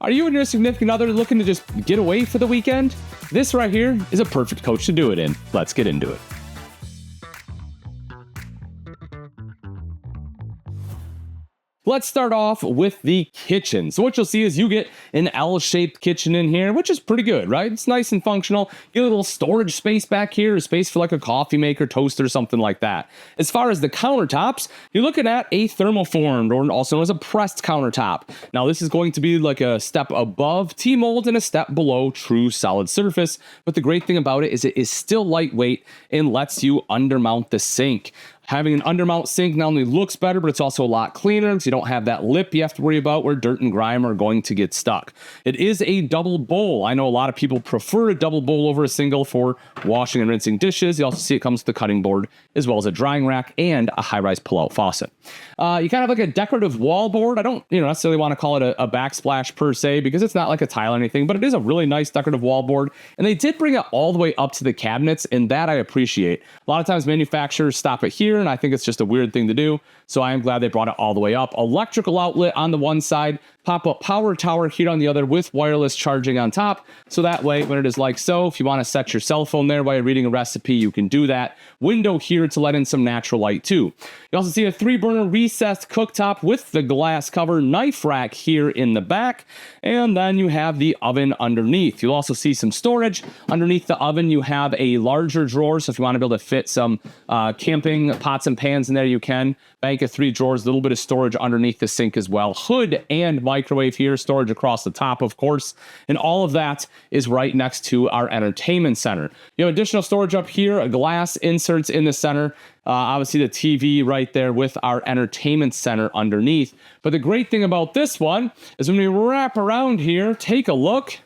Are you and your significant other looking to just get away for the weekend? This right here is a perfect coach to do it in. Let's get into it. Let's start off with the kitchen. So what you'll see is you get an L-shaped kitchen in here, which is pretty good, right? It's nice and functional. You get a little storage space back here, a space for like a coffee maker, toaster, something like that. As far as the countertops, you're looking at a thermoformed, or also known as a pressed countertop. Now this is going to be like a step above T-mold and a step below true solid surface. But the great thing about it is still lightweight and lets you undermount the sink. Having an undermount sink not only looks better, but it's also a lot cleaner because you don't have that lip you have to worry about where dirt and grime are going to get stuck. It is a double bowl. I know a lot of people prefer a double bowl over a single for washing and rinsing dishes. You also see it comes with the cutting board as well as a drying rack and a high-rise pull-out faucet. You kind of like a decorative wall board. I don't necessarily want to call it a backsplash per se because it's not like a tile or anything, but it is a really nice decorative wall board. And they did bring it all the way up to the cabinets, and that I appreciate. A lot of times manufacturers stop it here, and I think it's just a weird thing to do. So I am glad they brought it all the way up. Electrical outlet on the one side, pop-up power tower here on the other with wireless charging on top. So that way, when it is like so, if you want to set your cell phone there while you're reading a recipe, you can do that. Window here to let in some natural light too. You also see a 3-burner recessed cooktop with the glass cover, knife rack here in the back, and then you have the oven underneath. You'll also see some storage. Underneath the oven, you have a larger drawer, so if you want to be able to fit some camping pots and pans in there, you can. Bank of 3 drawers, a little bit of storage underneath the sink as well. Hood and microwave here, storage across the top, of course. And all of that is right next to our entertainment center. You have additional storage up here, glass inserts in the center. Obviously the TV right there with our entertainment center underneath. But the great thing about this one is when we wrap around here, take a look.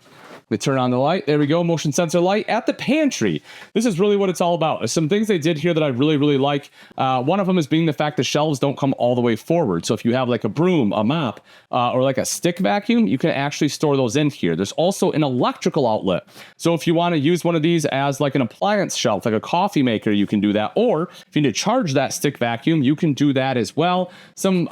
We turn on the light. There we go. Motion sensor light at the pantry. This is really what it's all about. There's some things they did here that I really, really like. One of them is being the fact the shelves don't come all the way forward. So if you have like a broom, a mop, or like a stick vacuum, you can actually store those in here. There's also an electrical outlet. So if you want to use one of these as like an appliance shelf, like a coffee maker, you can do that. Or if you need to charge that stick vacuum, you can do that as well. Some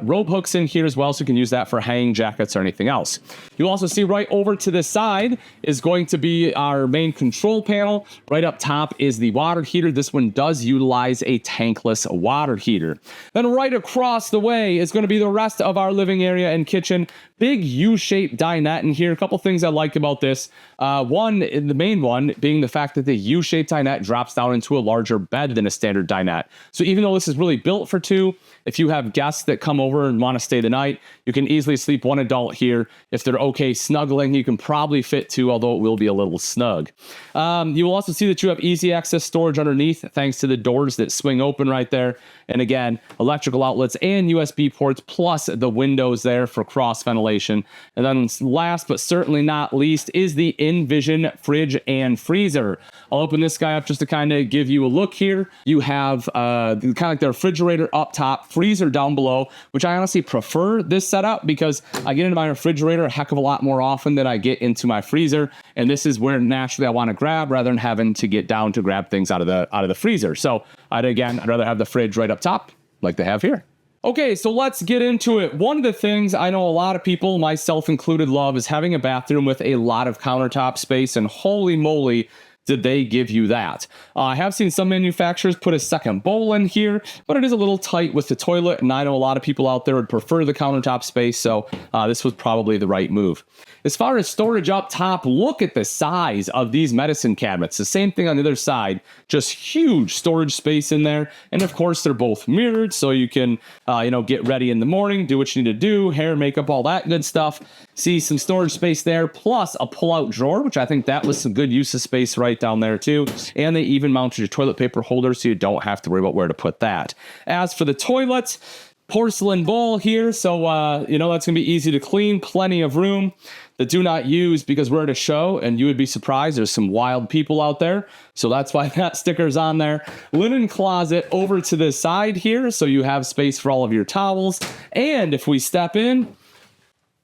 rope hooks in here as well, so you can use that for hanging jackets or anything else. You'll also see right over to the side is going to be our main control panel. Right up top is the water heater. This one does utilize a tankless water heater. Then right across the way is going to be the rest of our living area and kitchen. Big U-shaped dinette in here. A couple things I like about this. One, the main one being the fact that the U-shaped dinette drops down into a larger bed than a standard dinette. So even though this is really built for 2, if you have guests that come over and want to stay the night, you can easily sleep 1 adult here. If they're okay snuggling, you can probably fit 2, although it will be a little snug. You will also see that you have easy access storage underneath thanks to the doors that swing open right there. And again, electrical outlets and USB ports, plus the windows there for cross ventilation. And then last but certainly not least is the Envision fridge and freezer. I'll open this guy up just to kind of give you a look here. You have kind of like the refrigerator up top, freezer down below, which I honestly prefer this setup because I get into my refrigerator a heck of a lot more often than I get into my freezer. And this is where naturally I want to grab rather than having to get down to grab things out of the freezer. So I'd rather have the fridge right up top like they have here. Okay, so let's get into it. One of the things I know a lot of people, myself included, love is having a bathroom with a lot of countertop space, and holy moly, did they give you that. I have seen some manufacturers put a second bowl in here, but it is a little tight with the toilet, and I know a lot of people out there would prefer the countertop space, so this was probably the right move. As far as storage up top, look at the size of these medicine cabinets. The same thing on the other side, just huge storage space in there. And of course, they're both mirrored, so you can, get ready in the morning, do what you need to do, hair, makeup, all that good stuff. See some storage space there, plus a pull-out drawer, which I think that was some good use of space right down there too. And they even mounted your toilet paper holder, so you don't have to worry about where to put that. As for the toilets, porcelain bowl here, so that's gonna be easy to clean, plenty of room. The do not use because we're at a show, and you would be surprised, there's some wild people out there, so that's why that sticker's on there. Linen closet over to the side here, so you have space for all of your towels. And if we step in,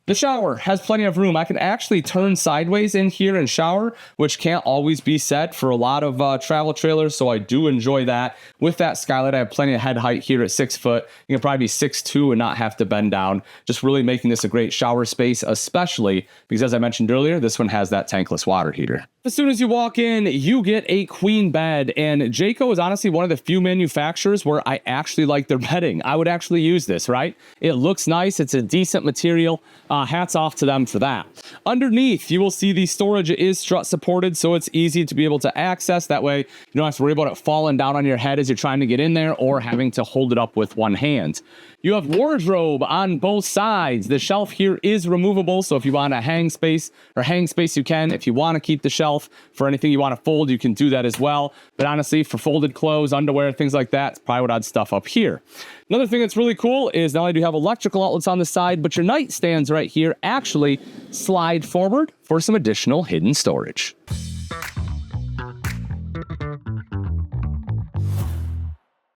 The shower has plenty of room. I can actually turn sideways in here and shower, which can't always be set for a lot of travel trailers, so I do enjoy that. With that skylight, I have plenty of head height here at 6 foot. You can probably be 6'2" and not have to bend down. Just really making this a great shower space, especially because, as I mentioned earlier, this one has that tankless water heater. As soon as you walk in, you get a queen bed, and Jayco is honestly one of the few manufacturers where I actually like their bedding. I would actually use this, right? It looks nice. It's a decent material. Hats off to them for that. Underneath, you will see the storage is strut supported, so it's easy to be able to access. That way, you don't have to worry about it falling down on your head as you're trying to get in there or having to hold it up with one hand. You have wardrobe on both sides. The shelf here is removable, so if you want to hang space, you can. If you want to keep the shelf for anything you want to fold, you can do that as well. But honestly, for folded clothes, underwear, things like that, it's probably what I'd stuff up here. Another thing that's really cool is not only do you have electrical outlets on the side, but your nightstands right here actually slide forward for some additional hidden storage.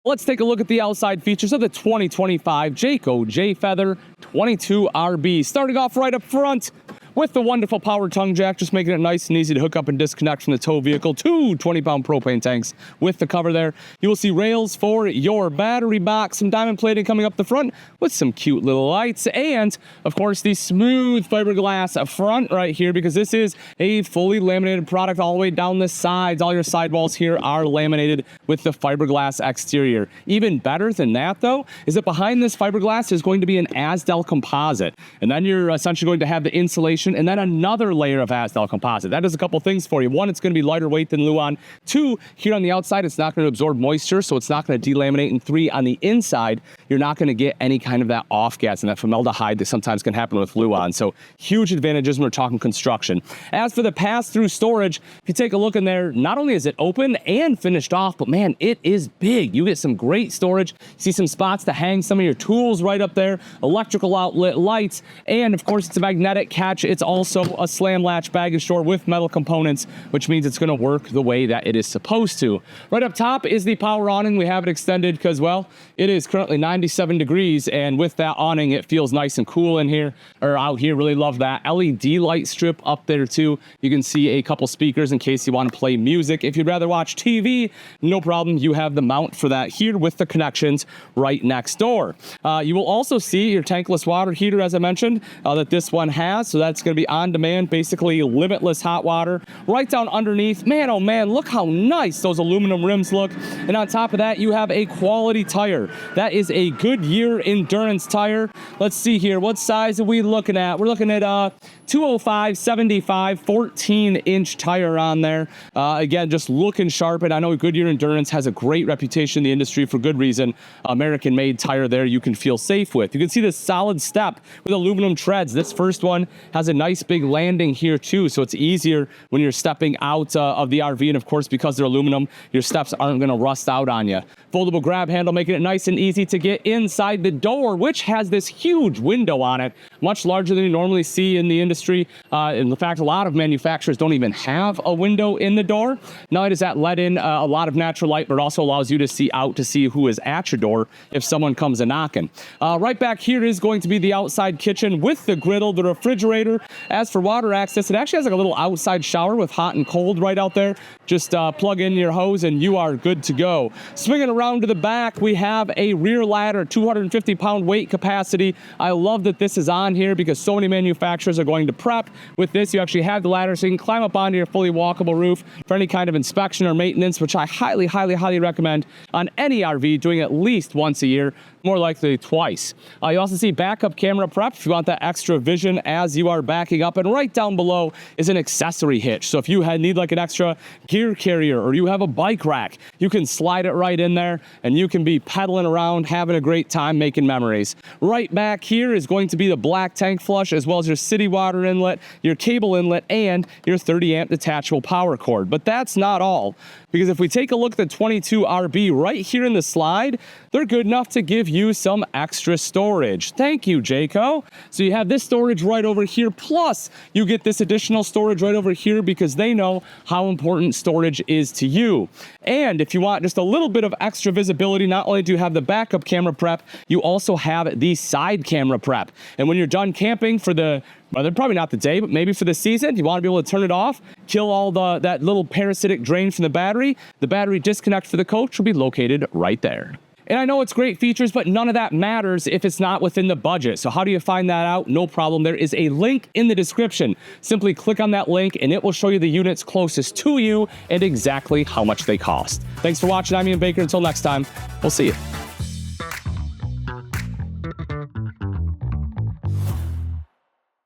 Let's take a look at the outside features of the 2025 Jayco Jay Feather 22RB. Starting off right up front with the wonderful power tongue jack, just making it nice and easy to hook up and disconnect from the tow vehicle. Two 20-pound propane tanks with the cover there. You will see rails for your battery box, some diamond plating coming up the front with some cute little lights, and of course the smooth fiberglass front right here, because this is a fully laminated product all the way down the sides. All your sidewalls here are laminated with the fiberglass exterior. Even better than that, though, is that behind this fiberglass is going to be an Asdel composite, and then you're essentially going to have the insulation and then another layer of Asdel composite. That does a couple things for you. One, it's going to be lighter weight than Luan. Two, here on the outside, it's not going to absorb moisture, so it's not going to delaminate. And three, on the inside, you're not going to get any kind of that off gas and that formaldehyde that sometimes can happen with Luan. So huge advantages when we're talking construction. As for the pass-through storage, if you take a look in there, not only is it open and finished off, but man, it is big. You get some great storage. You see some spots to hang some of your tools right up there, electrical outlet, lights, and of course, it's a magnetic catch. It's also a slam latch baggage door with metal components, which means it's going to work the way that it is supposed to. Right up top is the power awning. We have it extended because, well, it is currently 97 degrees, and with that awning, it feels nice and cool in here, or out here. Really love that. LED light strip up there too. You can see a couple speakers in case you want to play music. If you'd rather watch TV, no problem. You have the mount for that here with the connections right next door. You will also see your tankless water heater, as I mentioned, that this one has. So that's going to be on demand, basically limitless hot water. Right down underneath, man, oh man, look how nice those aluminum rims look. And on top of that, you have a quality tire. That is a Goodyear Endurance tire. Let's see here. What size are we looking at? We're looking at 205/75 14-inch tire on there. Again, just looking sharp. And I know Goodyear Endurance has a great reputation in the industry for good reason. American-made tire there you can feel safe with. You can see this solid step with aluminum treads. This first one has a nice big landing here too, so it's easier when you're stepping out of the RV. And of course, because they're aluminum, your steps aren't going to rust out on you. Foldable grab handle, making it nice and easy to get inside the door, which has this huge window on it, much larger than you normally see in the industry. In fact, a lot of manufacturers don't even have a window in the door. Not only does that let in a lot of natural light, but it also allows you to see out to see who is at your door if someone comes a knocking. Right back here is going to be the outside kitchen with the griddle, the refrigerator. As for water access, it actually has like a little outside shower with hot and cold right out there. Just plug in your hose and you are good to go. Swinging around to the back, we have a rear ladder, 250-pound weight capacity. I love that this is on here because so many manufacturers are going to prep. With this, you actually have the ladder so you can climb up onto your fully walkable roof for any kind of inspection or maintenance, which I highly, highly, highly recommend on any RV, doing at least once a year, more likely twice. You also see backup camera prep if you want that extra vision as you are backing up. And right down below is an accessory hitch. So if you need like an extra gear carrier or you have a bike rack, you can slide it right in there and you can be pedaling around, having a great time, making memories. Right back here is going to be the black tank flush, as well as your city water inlet, your cable inlet, and your 30-amp detachable power cord. But that's not all. Because if we take a look at the 22RB right here in the slide, they're good enough to give you some extra storage. Thank you, Jayco. So you have this storage right over here, plus you get this additional storage right over here because they know how important storage is to you. And if you want just a little bit of extra visibility, not only do you have the backup camera prep, you also have the side camera prep. And when you're done camping for the, well, probably not the day, but maybe for the season, you want to be able to turn it off, kill all that little parasitic drain from the battery disconnect for the coach will be located right there. And I know it's great features, but none of that matters if it's not within the budget. So how do you find that out? No problem. There is a link in the description. Simply click on that link and it will show you the units closest to you and exactly how much they cost. Thanks for watching. I'm Ian Baker. Until next time, we'll see you.